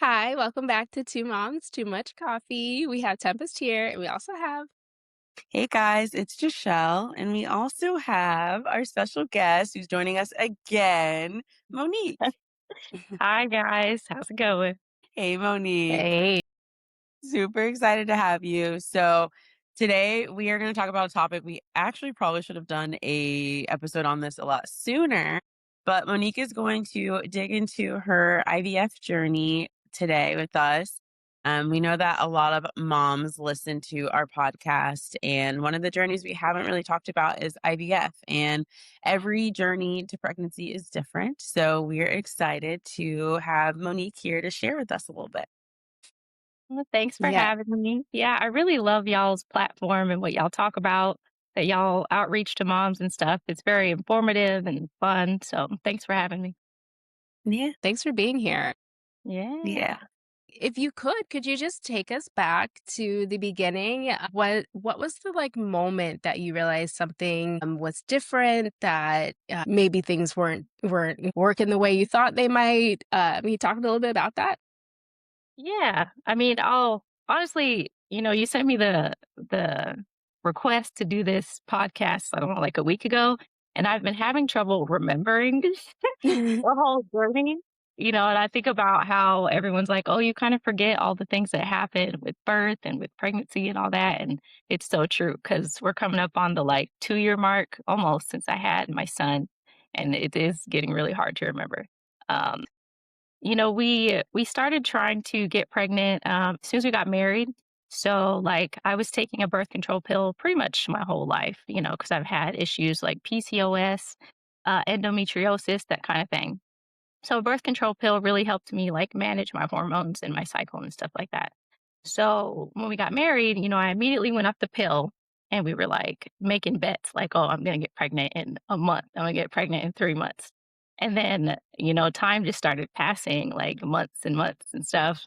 Hi, welcome back to Two Moms, Too Much Coffee. We have Tempest here, and we also have Hey guys, it's Jashelle, and we also have our special guest who's joining us again, Monique. Hi guys, how's it going? Hey Monique, Hey. super excited to have you. So today we are going to talk about a topic we actually probably should have done a episode on this a lot sooner, but Monique is going to dig into her IVF journey today with us. We know that a lot of moms listen to our podcast, and one of the journeys we haven't really talked about is IVF. And every journey to pregnancy is different. So we're excited to have Monique here to share with us a little bit. Well, thanks for yeah. having me. Yeah, I really love y'all's platform and what y'all talk about, that y'all outreach to moms and stuff. It's very informative and fun. So thanks for having me. Yeah. Thanks for being here. Yeah. Yeah. If you could you just take us back to the beginning? What was the moment that you realized something was different? That maybe things weren't working the way you thought they might. Can you talk a little bit about that? Yeah. I mean, I'll honestly, you sent me the request to do this podcast, I don't know, like a week ago, and I've been having trouble remembering the whole journey, and I think about how everyone's like, "Oh, you kind of forget all the things that happen with birth and with pregnancy and all that." And it's so true because we're coming up on the like 2-year mark almost since I had my son, and it is getting really hard to remember. Um, we started trying to get pregnant as soon as we got married. So, like, I was taking a birth control pill pretty much my whole life, because I've had issues like PCOS, endometriosis, that kind of thing. So a birth control pill really helped me like manage my hormones and my cycle and stuff like that. So when we got married, I immediately went off the pill and we were like making bets like, oh, I'm going to get pregnant in a month. I'm going to get pregnant in 3 months. And then, time just started passing like months and months and stuff.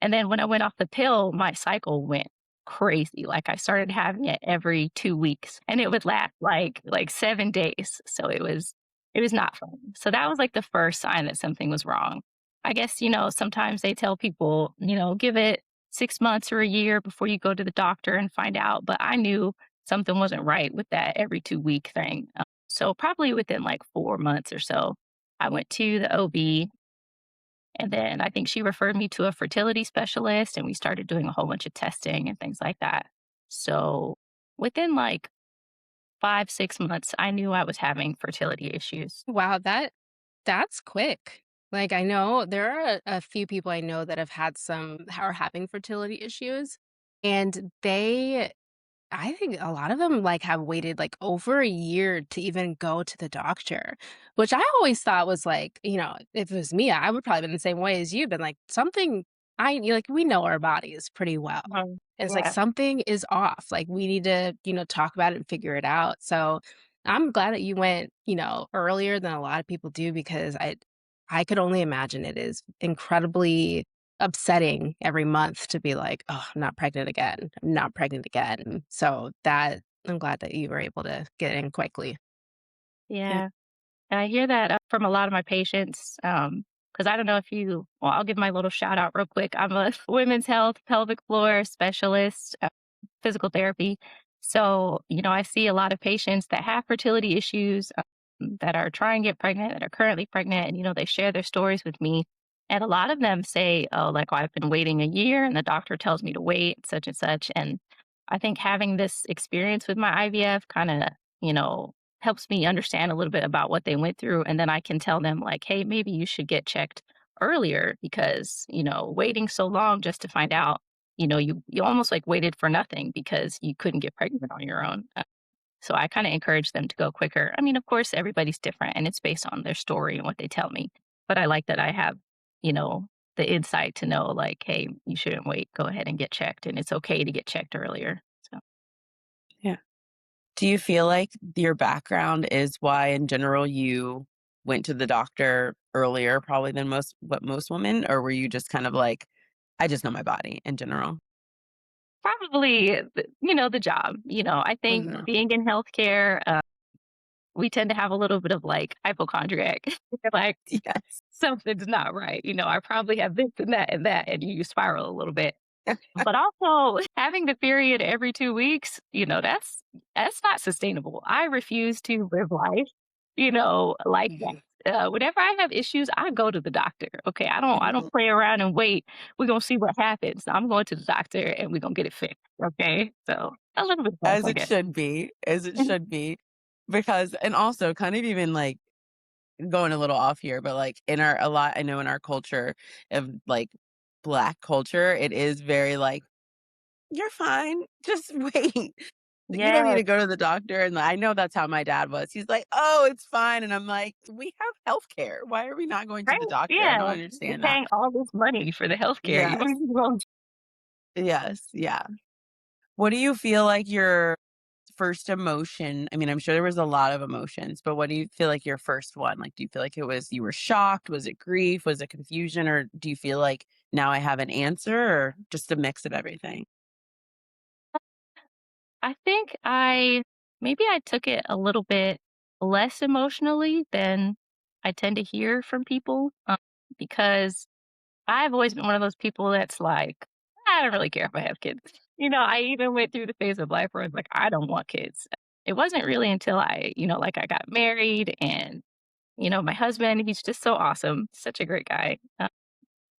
And then when I went off the pill, my cycle went crazy. Like I started having it every 2 weeks and it would last like 7 days. So it was not fun. So that was like the first sign that something was wrong. I guess, sometimes they tell people, give it 6 months or a year before you go to the doctor and find out, but I knew something wasn't right with that every 2-week thing. So probably within like 4 months or so, I went to the OB, and then I think she referred me to a fertility specialist and we started doing a whole bunch of testing and things like that. So within like 5, 6 months, I knew I was having fertility issues. Wow, that's quick. Like, I know there are a few people I know that have had some are having fertility issues, and I think a lot of them, have waited, over a year to even go to the doctor, which I always thought was, if it was me, I would probably been the same way as you, been like, "Something." We know our bodies pretty well. And it's like, Yeah. something is off, like, we need to, talk about it and figure it out. So, I'm glad that you went, earlier than a lot of people do because I could only imagine it is incredibly upsetting every month to be like, "Oh, I'm not pregnant again. I'm not pregnant again." So that I'm glad that you were able to get in quickly. Yeah. Yeah. And I hear that from a lot of my patients. Because I don't know if well, I'll give my little shout out real quick. I'm a women's health pelvic floor specialist, physical therapy. So, I see a lot of patients that have fertility issues, that are trying to get pregnant, that are currently pregnant, and, they share their stories with me. And a lot of them say, oh, like, well, I've been waiting a year and the doctor tells me to wait, such and such. And I think having this experience with my IVF kind of, you know, helps me understand a little bit about what they went through. And then I can tell them, like, hey, maybe you should get checked earlier because, waiting so long just to find out, you almost like waited for nothing because you couldn't get pregnant on your own. So I kind of encourage them to go quicker. I mean, of course, everybody's different and it's based on their story and what they tell me. But I like that I have, you know, the insight to know, like, hey, you shouldn't wait. Go ahead and get checked. And it's okay to get checked earlier. So, Yeah. Do you feel like your background is why, in general, you went to the doctor earlier, probably than most women, or were you just kind of like, I just know my body in general? probably, the job. I think Mhm. being in healthcare, we tend to have a little bit of like hypochondriac. Like Yes. something's not right. I probably have this and that, and you spiral a little bit. But also having the period every 2 weeks, that's not sustainable. I refuse to live life, like that. Mhm. Whenever I have issues, I go to the doctor. Okay, I Mhm. don't play around and wait. We're gonna see what happens. I'm going to the doctor and we're gonna get it fixed. Okay, so a little bit of both, As I it guess. should be, as it should be. Because and also kind of even, like, going a little off here, but, like, in our a lot I know in our culture of, like, Black culture, it is very, like, "You're fine, just wait. You don't need Yes, to go to the doctor," and I know that's how my dad was. He's like, "Oh, it's fine," and I'm like, "We have healthcare. Why are we not going to right. the doctor? I don't Yeah, you're understand that." paying all this money for the healthcare. You Yes. might as well. Yes, yeah. What do you feel like your first emotion I mean, I'm sure there was a lot of emotions, but what do you feel like your first one? Like, do you feel like it was you were shocked? Was it grief? Was it confusion? Or do you feel like now I have an answer or just a mix of everything? I think I took it a little bit less emotionally than I tend to hear from people, because I've always been one of those people that's like, I don't really care if I have kids. I even went through the phase of life where I was like, I don't want kids. It wasn't really until like I got married and, my husband, he's just so awesome, such a great guy.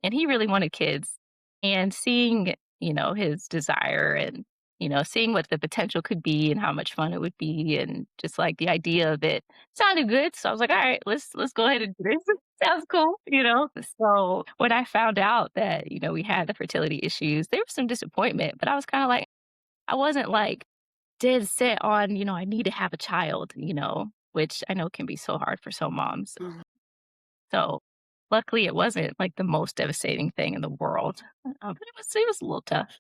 And he really wanted kids. And seeing, his desire and, seeing what the potential could be and how much fun it would be and just like the idea of it sounded good. So I was like, all right, let's go ahead and do this. Sounds cool. So when I found out that, we had the fertility issues, there was some disappointment, but I was kind of like, I wasn't like dead set on, I need to have a child, which I know can be so hard for some moms. Mhm. So, luckily, it wasn't, like, the most devastating thing in the world, but it was a little tough.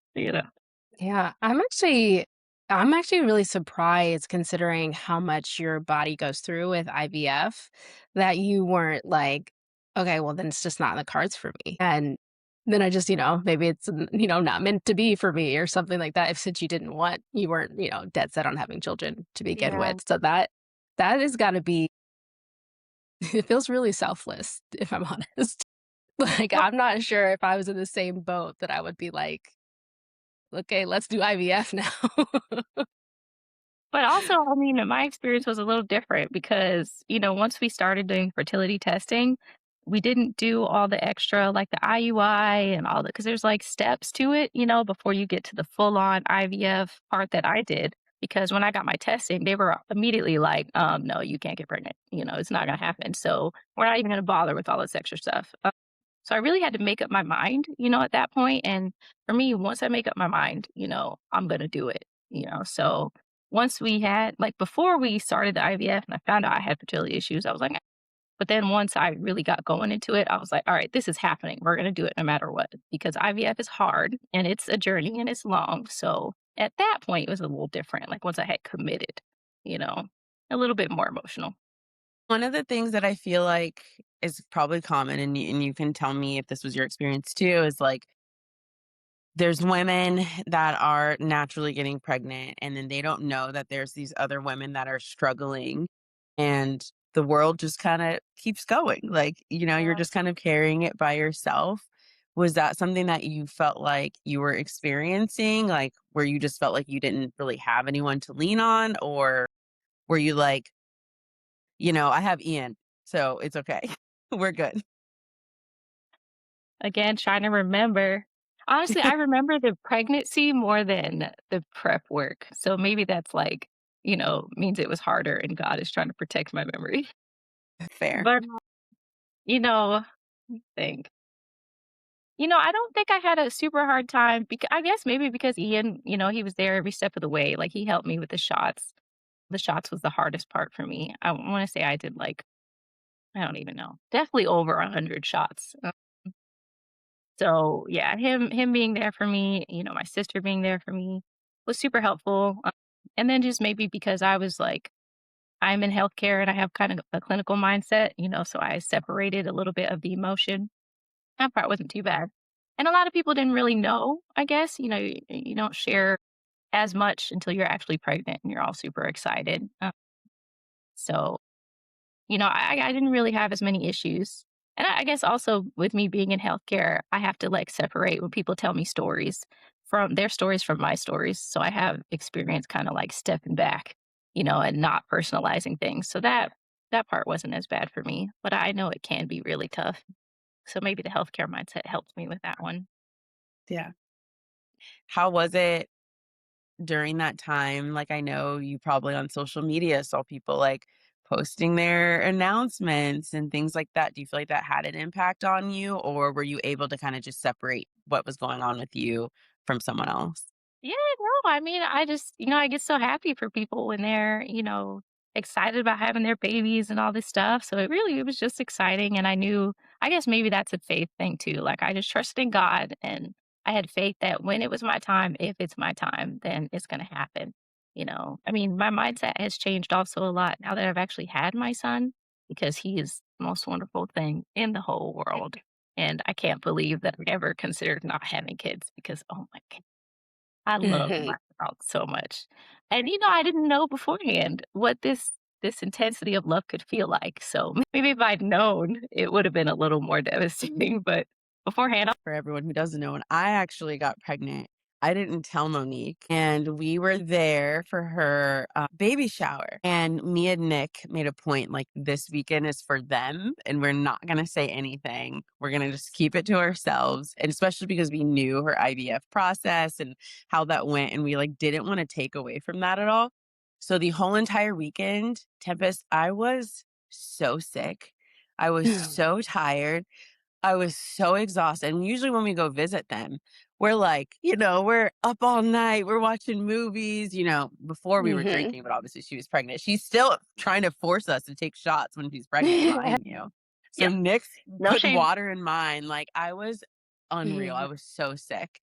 Yeah, I'm actually really surprised considering how much your body goes through with IVF that you weren't like, "Okay, well, then it's just not in the cards for me." And then I just, maybe it's, not meant to be for me or something like that if since you weren't, dead set on having children to begin Yeah. with. So that has gotta be it feels really selfless, if I'm honest. Like, Well, I'm not sure if I was in the same boat that I would be like, "Okay, let's do IVF now." but also, I mean, my experience was a little different because, once we started doing fertility testing, we didn't do all the extra, like the IUI and all that, because there's, like, steps to it, before you get to the full-on IVF part that I did, because when I got my testing, they were immediately like, "No, you can't get pregnant, it's not gonna happen, so we're not even gonna bother with all this extra stuff." So I really had to make up my mind, at that point. And for me, once I make up my mind, I'm going to do it. So once we had, like, before we started the IVF and I found out I had fertility issues, I was like, but then once I really got going into it, I was like, all right, this is happening. We're going to do it no matter what because IVF is hard and it's a journey and it's long. So at that point, it was a little different. Like once I had committed, you know, a little bit more emotional. One of the things that I feel like is probably common, and you can tell me if this was your experience too, is like there's women that are naturally getting pregnant, and then they don't know that there's these other women that are struggling, and the world just kinda keeps going. Like, you're just kind of carrying it by yourself. Was that something that you felt like you were experiencing, like, where you just felt like you didn't really have anyone to lean on? Or were you like, "I have Ian, so it's okay. We're good." Again, trying to remember. Honestly, I remember the pregnancy more than the prep work. So maybe that's like, means it was harder and God is trying to protect my memory. Fair. But, you know, think. I don't think I had a super hard time because I guess maybe because Ian, he was there every step of the way. Like he helped me with the shots. The shots was the hardest part for me. I want to say I did like, I don't even know, definitely over 100 shots. So yeah, him being there for me, my sister being there for me was super helpful. And then just maybe because I was like, I'm in healthcare and I have kind of a clinical mindset, so I separated a little bit of the emotion. That part wasn't too bad. And a lot of people didn't really know, I guess, you don't share as much until you're actually pregnant and you're all super excited. So, I didn't really have as many issues. And I guess also with me being in healthcare, I have to like separate when people tell me stories from their stories from my stories. So I have experience kind of like stepping back, and not personalizing things. So that part wasn't as bad for me, but I know it can be really tough. So maybe the healthcare mindset helped me with that one. Yeah. How was it during that time? Like, I know you probably on social media saw people like posting their announcements and things like that. Do you feel like that had an impact on you, or were you able to kind of just separate what was going on with you from someone else? Yeah, no, I mean, I just, I get so happy for people when they're, excited about having their babies and all this stuff. So it was just exciting. And I knew, I guess maybe that's a faith thing too. Like I just trusted in God and I had faith that when it was my time, if it's my time, then it's going to happen. I mean, my mindset has changed also a lot now that I've actually had my son because he is the most wonderful thing in the whole world. And I can't believe that I ever considered not having kids because, oh my I love my dog so much. And, I didn't know beforehand what this intensity of love could feel like. So maybe if I'd known, it would have been a little more devastating. But beforehand, For everyone who doesn't know, when I actually got pregnant, I didn't tell Monique, and we were there for her baby shower. And me and Nick made a point like this weekend is for them, and we're not going to say anything. We're going to just keep it to ourselves. And especially because we knew her IVF process and how that went, and we like didn't want to take away from that at all. So the whole entire weekend, Tempest, I was so sick. I was so tired. I was so exhausted. And usually when we go visit them, we're like, we're up all night, we're watching movies, before we were Mhm. drinking, but obviously she was pregnant. She's still trying to force us to take shots when she's pregnant, mind you. So yep, Nick's no putting shame. water in mine. Like I was unreal. I was so sick.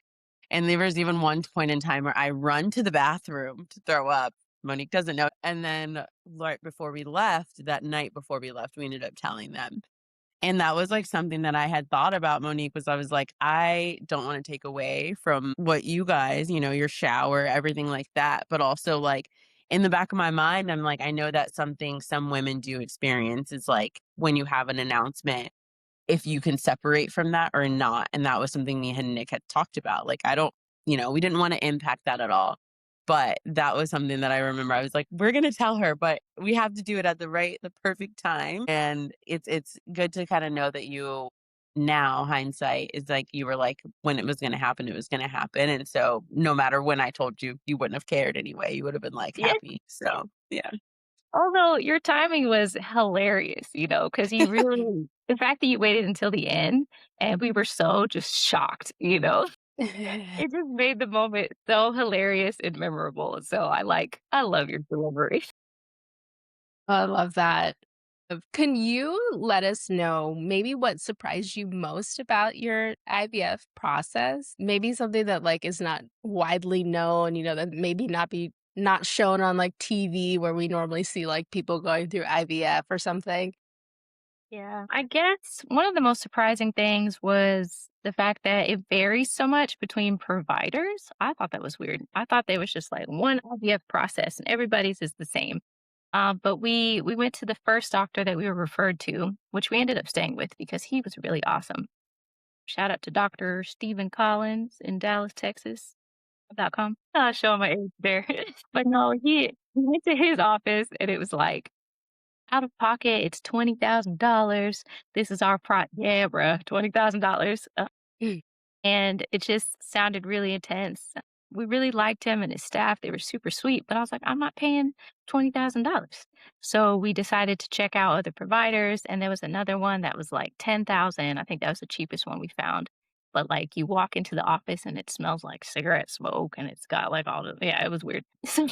And there was even one point in time where I run to the bathroom to throw up. Monique doesn't know. And then right before we left, that night before we left, we ended up telling them. And that was, like, something that I had thought about, Monique, was I was like, "I don't wanna take away from what you guys, your shower, everything like that." But also, like, in the back of my mind, I'm like, I know that's something some women do experience is, like, when you have an announcement, if you can separate from that or not. And that was something me and Nick had talked about. Like, I don't, we didn't want to impact that at all. But that was something that I remember. I was like, we're gonna tell her, but we have to do it at the perfect time. And it's good to kind of know that you now hindsight is like you were like when it was gonna happen, it was gonna happen. And so no matter when I told you, you wouldn't have cared anyway. You would have been like Yeah. happy. So yeah. Although your timing was hilarious, because you really, the fact that you waited until the end and we were so just shocked, it just made the moment so hilarious and memorable. So I love your delivery. I love that. Can you let us know maybe what surprised you most about your IVF process? Maybe something that like is not widely known, that maybe not shown on like TV where we normally see like people going through IVF or something. Yeah. I guess one of the most surprising things was the fact that it varies so much between providers. I thought that was weird. I thought there was just like one IVF process and everybody's is the same. But we went to the first doctor that we were referred to, which we ended up staying with because he was really awesome. Shout out to Dr. Stephen Collins in Dallas, Texas. .com. Showing my age there. But no, we went to his office and it was like out of pocket, it's $20,000. This is our yeah, bruh, $20,000. Mm. And it just sounded really intense. We really liked him and his staff. They were super sweet, but I was like, I'm not paying $20,000. So we decided to check out other providers. And there was another one that was like 10,000. I think that was the cheapest one we found. But like you walk into the office and it smells like cigarette smoke and it's got like all the, yeah, it was weird. So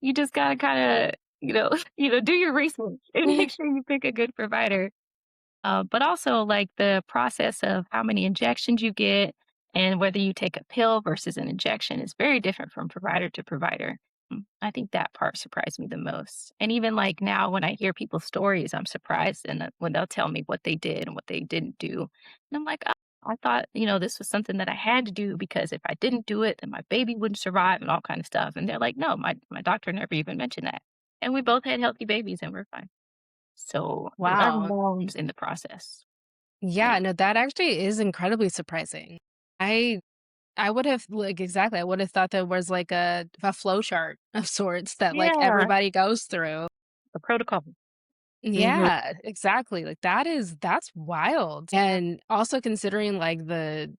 you just gotta kind of, do your research and make sure you pick a good provider. But also like the process of how many injections you get and whether you take a pill versus an injection is very different from provider to provider. I think that part surprised me the most. And even like now when I hear people's stories, I'm surprised and when they'll tell me what they did and what they didn't do. And I'm like, oh, I thought, this was something that I had to do because if I didn't do it, then my baby wouldn't survive and all kind of stuff. And they're like, no, my doctor never even mentioned that. and we both had healthy babies and we're fine. So we are Wow. moms in the process. Yeah. Yeah, no, that actually is incredibly surprising. I I would have like exactly, I would have thought there was like a flow chart of sorts that like Yeah. everybody goes through. The protocol. Mhm. Yeah, exactly. Like that's wild. And also considering like the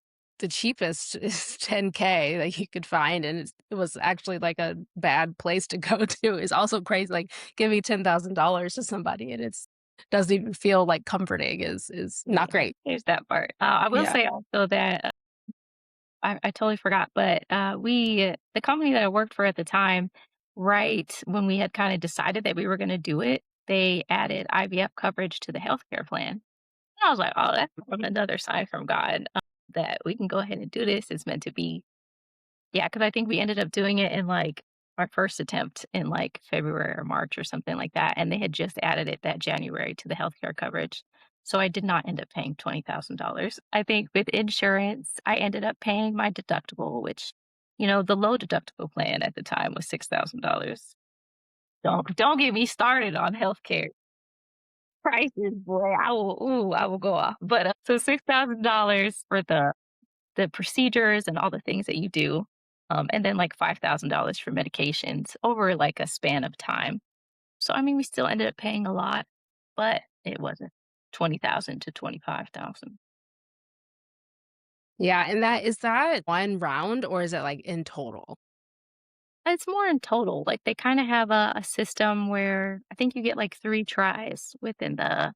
cheapest is 10K that you could find and it was actually like a bad place to go to is also crazy. Like giving $10,000 to somebody and it's doesn't even feel like comforting is not Yeah. great. There's that part. I will Yeah. say also that I totally forgot, but the company that I worked for at the time, right when we had kind of decided that we were going to do it, they added IVF coverage to the healthcare plan. And I was like, oh, that's another sign from God that we can go ahead and do this. It's meant to be. Yeah, because I think we ended up doing it in, like, our first attempt in, like, February or March or something like that, and they had just added it that January to the healthcare coverage. So I did not end up paying $20,000. I think with insurance, I ended up paying my deductible, which, the low deductible plan at the time was $6,000. Don't get me started on healthcare prices, boy. I will go off. But, so $6,000 for the procedures and all the things that you do, and then like $5,000 for medications over like a span of time. So I mean, we still ended up paying a lot, but it wasn't 20,000 to 25,000. Yeah, and that is that one round or is it like in total? It's more in total. Like they kind of have a system where I think you get like 3 tries within the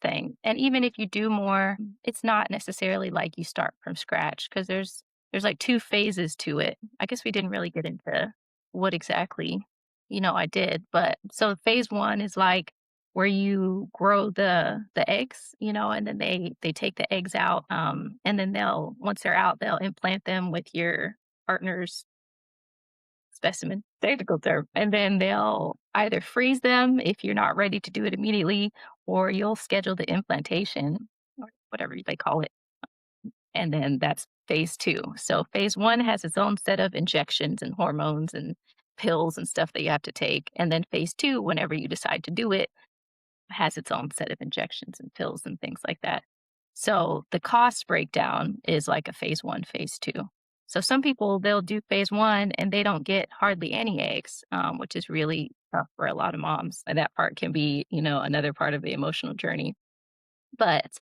thing. And even if you do more, it's not necessarily like you start from scratch because there's like 2 phases to it. I guess we didn't really get into what exactly, I did. But so phase 1 is like where you grow the eggs, and then they take the eggs out and then they'll once they're out, they'll implant them with your partner's specimen, technical term, and then they'll either freeze them if you're not ready to do it immediately, or you'll schedule the implantation or whatever they call it. And then that's phase 2. So phase 1 has its own set of injections and hormones and pills and stuff that you have to take. And then phase 2, whenever you decide to do it, has its own set of injections and pills and things like that. So the cost breakdown is like a phase 1, phase 2. So some people they'll do phase 1 and they don't get hardly any eggs, which is really tough for a lot of moms. And that part can be, another part of the emotional journey. But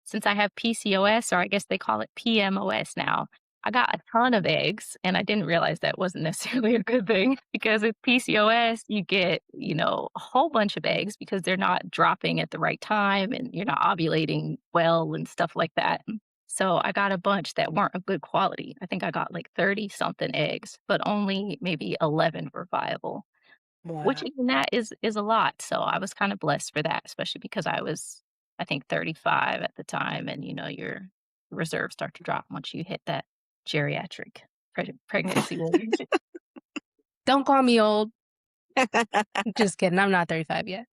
since I have PCOS, or I guess they call it PMOS now, I got a ton of eggs, and I didn't realize that wasn't necessarily a good thing because with PCOS, you get, a whole bunch of eggs because they're not dropping at the right time and you're not ovulating well and stuff like that. So I got a bunch that weren't of good quality. I think I got like 30 something eggs, but only maybe 11 were viable. Which Wow. even that is a lot, so I was kinda blessed for that, especially because I was, I think, 35 at the time, and, your reserves start to drop once you hit that geriatric pregnancy age. Don't call me old. Just kidding. I'm not 35 yet.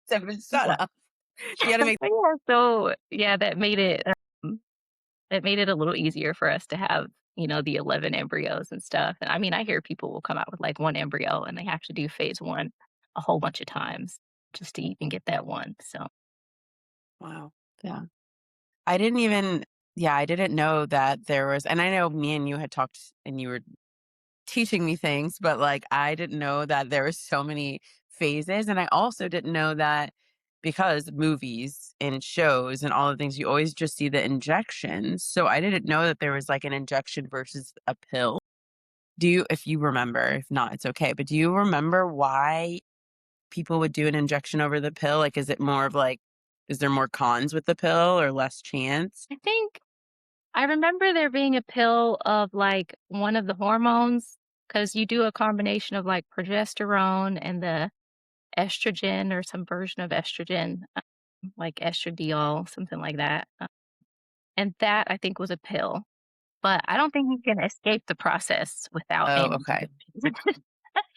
Devin, shut up. You gotta make But yeah, so, yeah, um, that made it a little easier for us to have, the 11 embryos and stuff, and I mean, I hear people will come out with, like, 1 embryo, and they have to do phase 1 a whole bunch of times just to even get that one, so, wow. yeah. Yeah. I didn't even I didn't know that there was and I know me and you had talked and you were teaching me things, but, like, I didn't know that there were so many phases, and I also didn't know that because movies and shows and all the things, you always just see the injections, so I didn't know that there was, like, an injection versus a pill. Do you if you remember, if not, it's okay, but do you remember why people would do an injection over the pill? Like, is it more of, like is there more cons with the pill or less chance? I think I remember there being a pill of, like, one of the hormones because you do a combination of, like, progesterone and the estrogen or some version of estrogen, like estradiol, something like that, and that I think was a pill, but I don't think you can escape the process without Oh, any okay. injections.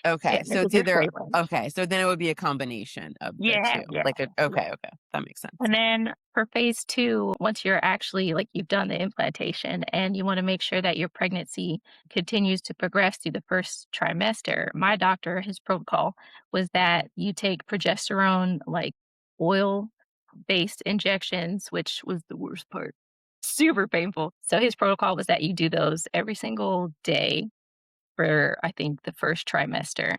Okay, And it so was it's your either favorite. okay, so then it would be a combination of the Yeah, 2, yeah, like a yeah. okay, okay, that makes sense. And then for phase 2, once you're actually like you've done the implantation and you want to make sure that your pregnancy continues to progress through the first trimester, my doctor, his protocol was that you take progesterone, like oil based injections, which was the worst part. Super painful. So his protocol was that you do those every single day for, I think, the first trimester.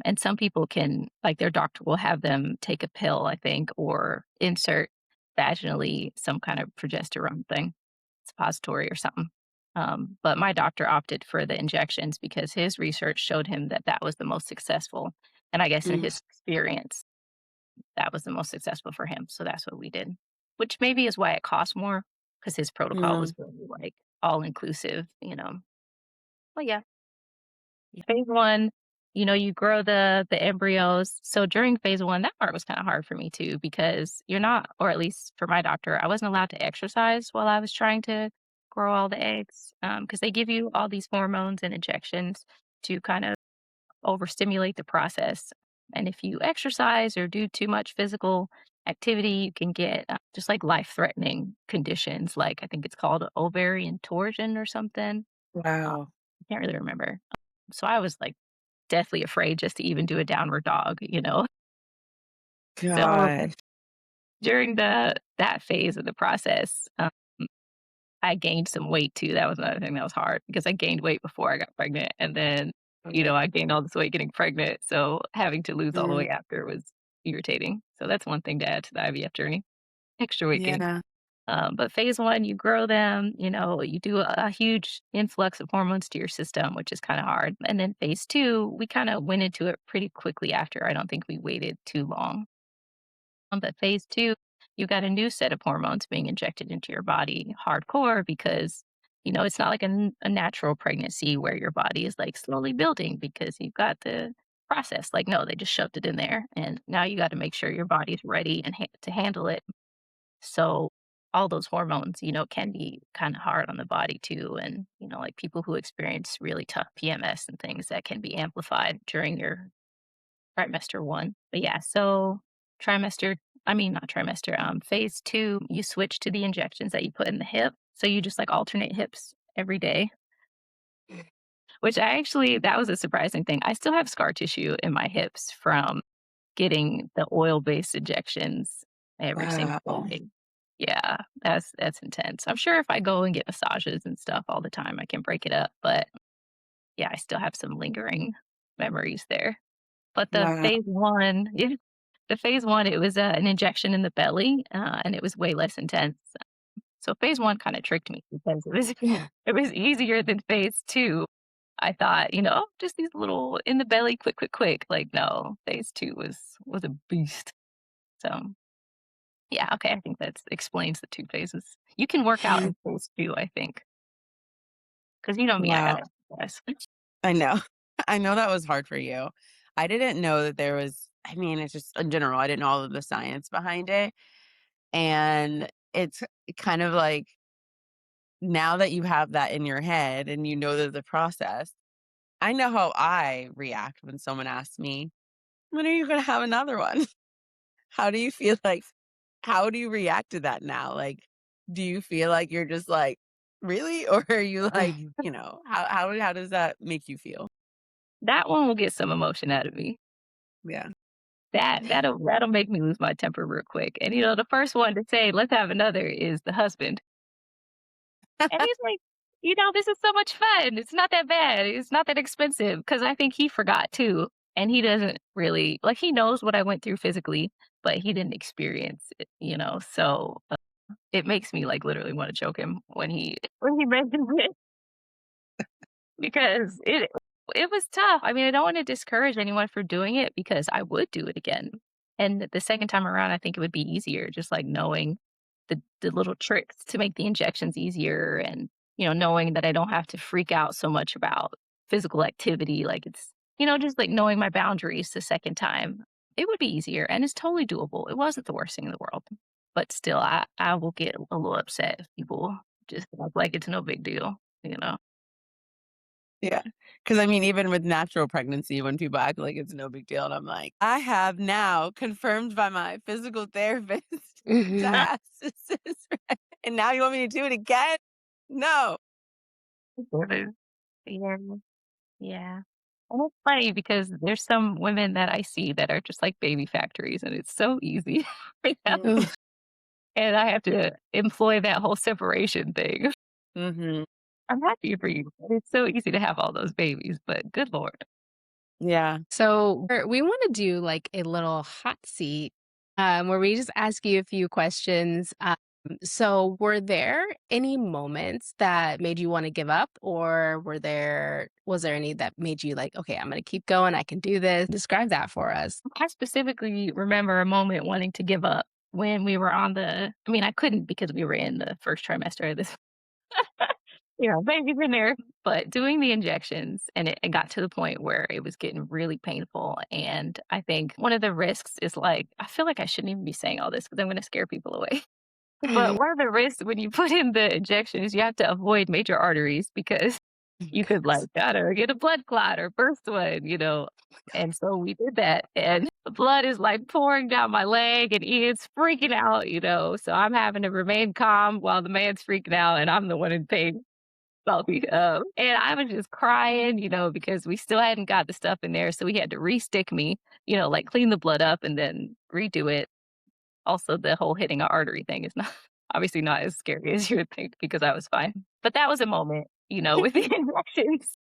And some people can like, their doctor will have them take a pill, I think, or insert vaginally some kind of progesterone thing, suppository or something. But my doctor opted for the injections because his research showed him that that was the most successful. And I guess in Mm, his experience, that was the most successful for him. So that's what we did, which maybe is why it cost more because his protocol yeah, was really like all inclusive, But yeah, phase 1, you grow the embryos. So during phase 1, that part was kinda hard for me too because you're not, or at least for my doctor, I wasn't allowed to exercise while I was trying to grow all the eggs, because they give you all these hormones and injections to kind of overstimulate the process. And if you exercise or do too much physical activity, you can get, just, like, life-threatening conditions, like, I think it's called ovarian torsion or something. wow, I can't really remember. So I was, like, deathly afraid just to even do a downward dog. So gosh, during that phase of the process, I gained some weight too. That was another thing that was hard because I gained weight before I got pregnant, and then, okay, I gained all this weight getting pregnant, so having to lose all the mm, weight after was irritating. So that's one thing to add to the IVF journey, extra weight gain. yeah, But phase 1, you grow them, you do a huge influx of hormones to your system, which is kind of hard. And then phase 2, we kind of went into it pretty quickly after. I don't think we waited too long. But phase 2, you got a new set of hormones being injected into your body hardcore because, it's not like a natural pregnancy where your body is like slowly building because you've got the process. Like, no, they just shoved it in there. And now you got to make sure your body's ready and to handle it. So all those hormones, can be kind of hard on the body too. And, like people who experience really tough PMS and things that can be amplified during your trimester 1. But yeah, so trimester, I mean, not trimester, phase 2, you switch to the injections that you put in the hip. So you just like alternate hips every day, which that was a surprising thing. I still have scar tissue in my hips from getting the oil-based injections every single wow, day. Yeah, that's intense. I'm sure if I go and get massages and stuff all the time, I can break it up, but yeah, I still have some lingering memories there. But wow, the phase 1, it was, an injection in the belly, and it was way less intense. So phase 1 kinda tricked me because it was yeah, it was easier than phase 2. I thought, "Oh, just these little in the belly, quick, quick, quick." Like, no, phase 2 was a beast. So yeah, okay, I think that explains the 2 phases. You can work out yeah, in phase 2, I think, because you know me, I wow, gotta exercise. I know, I know that was hard for you. I didn't know that there was I mean, it's just in general, I didn't know all of the science behind it, and it's kind of like now that you have that in your head and you know the process, I know how I react when someone asks me, "When are you gonna have another one?" How do you feel like how do you react to that now? Like, do you feel like you're just like, "Really?" Or are you like, how does that make you feel? That one will get some emotion out of me. Yeah. That'll make me lose my temper real quick, and, the first one to say, "Let's have another," is the husband, and he's like, "This is so much fun. It's not that bad. It's not that expensive." Because I think he forgot too, and he doesn't really like, he knows what I went through physically, but he didn't experience it. So, it makes me, like, literally wanna choke him when he mentions it. Because it was tough. I mean, I don't wanna discourage anyone for doing it because I would do it again. And the second time around, I think it would be easier just, like, knowing the little tricks to make the injections easier and, knowing that I don't have to freak out so much about physical activity, like, just, like, knowing my boundaries the second time. It would be easier, and it's totally doable. It wasn't the worst thing in the world. But still, I will get a little upset if people just act like it's no big deal, you know? Yeah. Because I mean, even with natural pregnancy, when people act like it's no big deal, and I'm like, I have now confirmed by my physical therapist Mhm. diastasis, right? And now you want me to do it again? No. Yeah. Yeah. And it's funny because there's some women that I see that are just like baby factories, and it's so easy for them. Mm. Ugh. And I have to employ that whole separation thing. Mhm. I'm happy for you. It's so easy to have all those babies, but good lord. Yeah. So we want to do like a little hot seat where we just ask you a few questions. So were there any moments that made you want to give up, or was there any that made you like, okay, I'm going to keep going. I can do this. Describe that for us. I specifically remember a moment wanting to give up when we were I mean, I couldn't because we were in the first trimester of this. Baby's in there, but doing the injections, and it got to the point where it was getting really painful. And I think one of the risks is like, I feel like I shouldn't even be saying all this because I'm going to scare people away. But one of the risks when you put in the injections, you have to avoid major arteries because you could like, Yes. gotta get a blood clot or burst one. And so we did that. And the blood is like pouring down my leg and Ian's freaking out. So I'm having to remain calm while the man's freaking out and I'm the one in pain. Salty. And I was just crying, because we still hadn't got the stuff in there. So we had to re-stick me, like clean the blood up and then redo it. Also, the whole hitting a artery thing is not obviously not as scary as you would think because I was fine. But that was a moment, with the injections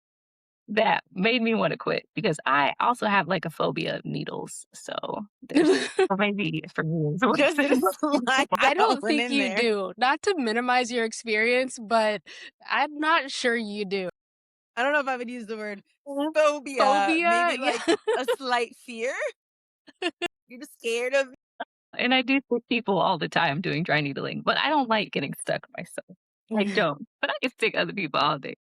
that made me want to quit because I also have like a phobia of needles. So there's or maybe for me it's worse Just than to slide I that don't one think in you there. do. Not to minimize your experience, but I'm not sure you do. I don't know if I would use the word Mhm. phobia. Phobia? Maybe Yeah. like a slight fear. You're just scared of. And I do see people all the time doing dry needling, but I don't like getting stuck myself. I don't. But I can stick other people all day.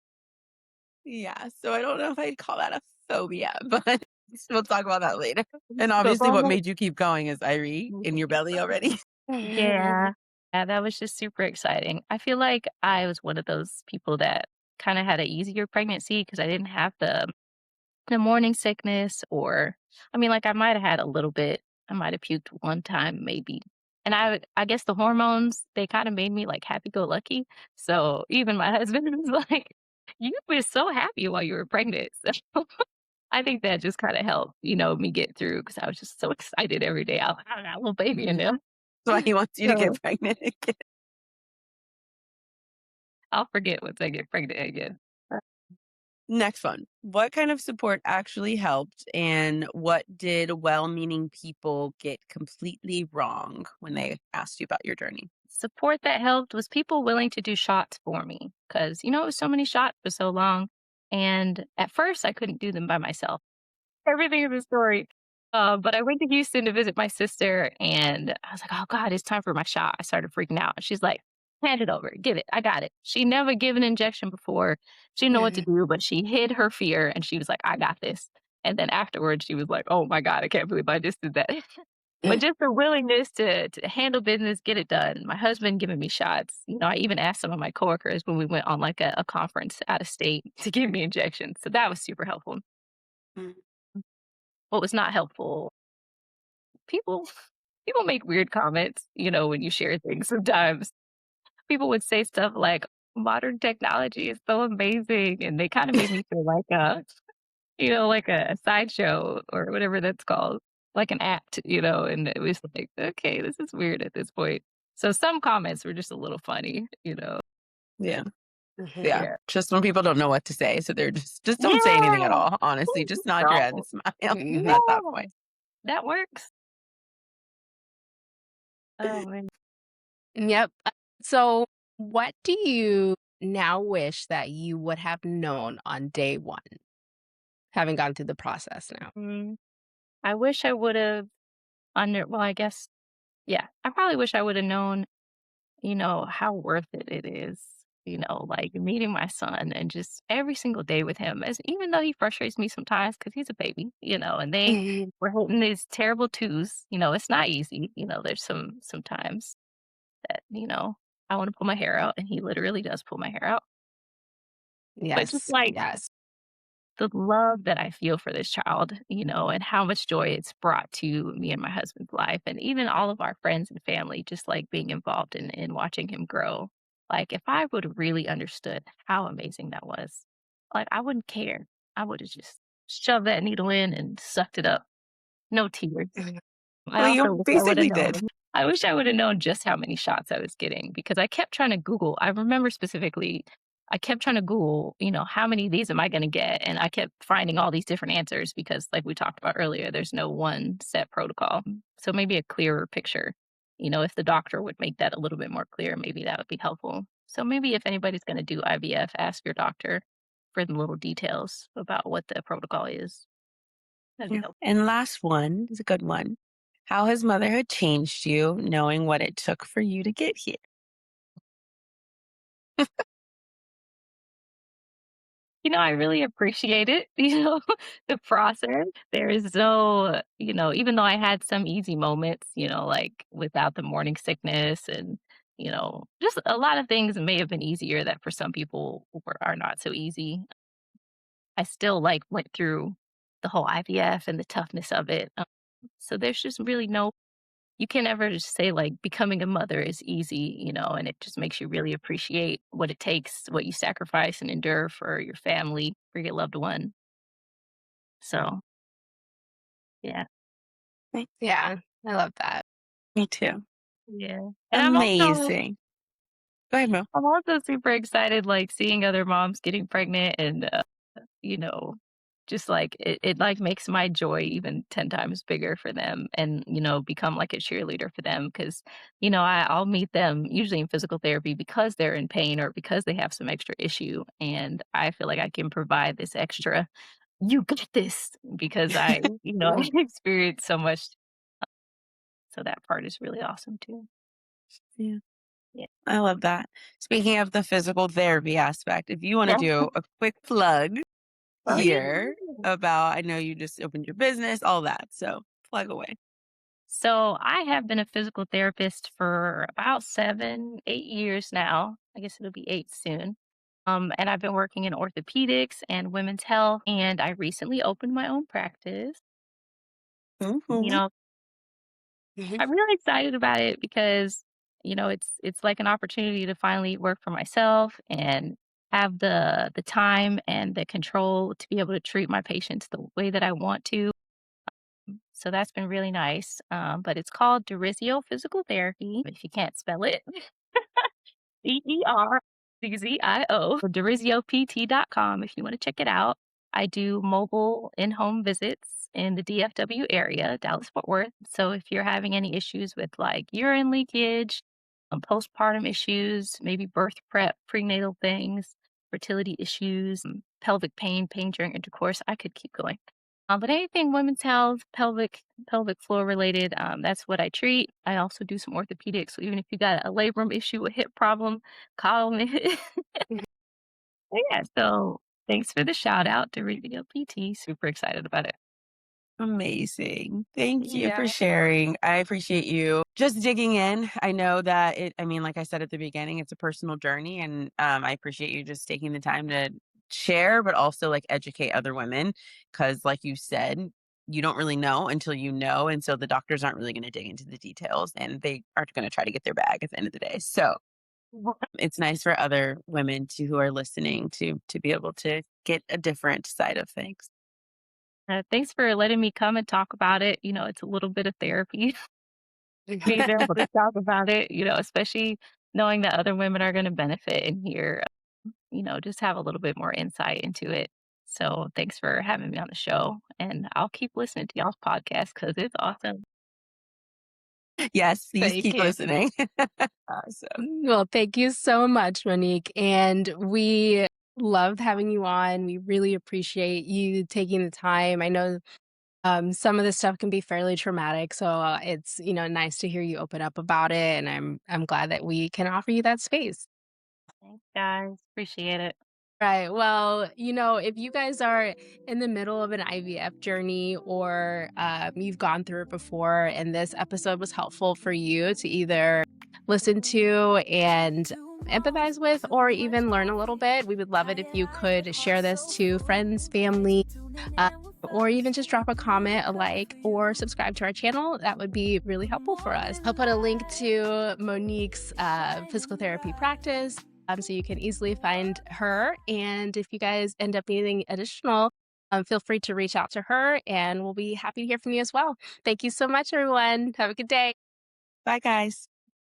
Yeah. So I don't know if I'd call that a phobia, but we'll talk about that later. And But obviously, what one made you keep going is Irie in your belly already. Yeah. Yeah, that was just super exciting. I feel like I was one of those people that kinda had an easier pregnancy because I didn't have the morning sickness or I mean, like, I might have had a little bit. I might have puked one time maybe. And I guess the hormones, they kinda made me, like, happy-go-lucky. So even my husband was like, "You were so happy while you were pregnant." So I think that just kinda helped, me get through because I was just so excited every day. I got a little baby in there. That's why he wants you to So get pregnant again. I'll forget once I get pregnant again. Next one. What kind of support actually helped, and what did well meaning people get completely wrong when they asked you about your journey? Support that helped was people willing to do shots for me because, it was so many shots for so long. And at first, I couldn't do them by myself. Everything is a story. But I went to Houston to visit my sister, and I was like, "Oh God, it's time for my shot." I started freaking out. She's like, "Hand it over, give it. I got it." She never given an injection before. She didn't know what to do, but she hid her fear, and she was like, "I got this." And then afterwards, she was like, "Oh my God, I can't believe I just did that." But just the willingness to handle business, get it done. My husband giving me shots. I even asked some of my coworkers when we went on like a conference out of state to give me injections. So that was super helpful. Mm. What was not helpful, people people make weird comments, when you share things sometimes. People would say stuff like, "Modern technology is so amazing," and they kinda made me feel like like a sideshow or whatever that's called, like an act, and it was like, "Okay, this is weird at this point." So some comments were just a little funny. Yeah. Mhm. Yeah. Yeah. Just when people don't know what to say. So they're just don't say anything at Yeah! all. Honestly, just nod your head and No. smile Mhm. at that Yeah, point. that works. Oh, man. Yep. So, what do you now wish that you would have known on day one, having gone through the process now? Mm, I wish I would've I guess, yeah, I probably wish I would've known, how worth it is, like meeting my son and just every single day with him. As even though he frustrates me sometimes because he's a baby, and they Mhm. were hitting these terrible twos, it's not easy. There's some times that, I want to pull my hair out and he literally does pull my hair out. But just Yes. like Yes. the love that I feel for this child, and how much joy it's brought to me and my husband's life, and even all of our friends and family, just like being involved in watching him grow. Like, if I would have really understood how amazing that was, like, I wouldn't care. I would have just shoved that needle in and sucked it up. No tears. I Well, also you wish I would have basically did. known. I wish I would have known just how many shots I was getting because I kept trying to Google. I remember specifically, I kept trying to Google, how many of these am I going to get? And I kept finding all these different answers because, like we talked about earlier, there's no one set protocol. So maybe a clearer picture. If the doctor would make that a little bit more clear, maybe that would be helpful. So maybe if anybody's going to do IVF, ask your doctor for the little details about what the protocol is. That'd be Yeah. helpful. And last one is a good one. How has motherhood changed you knowing what it took for you to get here? I really appreciate it, the process. There is no, even though I had some easy moments, like without the morning sickness and, just a lot of things may have been easier that for some people are not so easy. I still like went through the whole IVF and the toughness of it. So there's just really no you can't ever just say like becoming a mother is easy, and it just makes you really appreciate what it takes, what you sacrifice and endure for your family, for your loved one. So, yeah. Thank- Yeah, I love that. Me too. Yeah. And Amazing. Go ahead, Mo. I'm also super excited like seeing other moms getting pregnant and you know, just like it like makes my joy even 10 times bigger for them and, become like a cheerleader for them because, I'll meet them usually in physical therapy because they're in pain or because they have some extra issue. And I feel like I can provide this extra, you got this because I, Mhm. I experienced so much. So that part is really awesome too. Yeah. Yeah. I love that. Speaking of the physical therapy aspect, if you want to Yeah. do a quick plug Oh, here yeah. about, I know you just opened your business, all that. So plug away. So I have been a physical therapist for about 7, 8 years now. I guess it'll be 8 soon. And I've been working in orthopedics and women's health. And I recently opened my own practice. You Mhm. know, Mhm. I'm really excited about it because, it's like an opportunity to finally work for myself and have the time and the control to be able to treat my patients the way that I want to. So that's been really nice. But it's called Derizio Physical Therapy. If you can't spell it, DERZZIO, DerizioPT.com if you want to check it out. I do mobile in home visits in the DFW area, Dallas Fort Worth. So if you're having any issues with like urine leakage, postpartum issues, maybe birth prep, prenatal things, fertility issues, pelvic pain, pain during intercourse, I could keep going. But anything women's health, pelvic floor related, that's what I treat. I also do some orthopedics. So even if you got a labrum issue, a hip problem, call me. Mhm. Yeah. So thanks for the shout out to Revio PT. Super excited about it. Amazing. Thank you for Yeah. sharing. I appreciate you just digging in. I know that I mean, like I said at the beginning, it's a personal journey. And I appreciate you just taking the time to share, but also like educate other women. Cause like you said, you don't really know until you know. And so the doctors aren't really going to dig into the details and they aren't going to try to get their bag at the end of the day. So it's nice for other women who are listening to be able to get a different side of things. Thanks for letting me come and talk about it. It's a little bit of therapy. Being able to talk about it, especially knowing that other women are going to benefit and hear, just have a little bit more insight into it. So thanks for having me on the show. And I'll keep listening to y'all's podcast because it's awesome. Yes, please Thank keep you. listening. Awesome. Well, thank you so much, Monique. And we loved having you on. We really appreciate you taking the time. I know some of this stuff can be fairly traumatic, so it's nice to hear you open up about it. And I'm glad that we can offer you that space. Thanks, guys. Appreciate it. Right. Well, if you guys are in the middle of an IVF journey or you've gone through it before and this episode was helpful for you to either listen to and empathize with or even learn a little bit. We would love it if you could share this to friends, family, uh, or even just drop a comment, a like, or subscribe to our channel. That would be really helpful for us. I'll put a link to Monique's physical therapy practice so you can easily find her. And if you guys end up needing additional, feel free to reach out to her and we'll be happy to hear from you as well. Thank you so much, everyone. Have a good day. Bye, guys.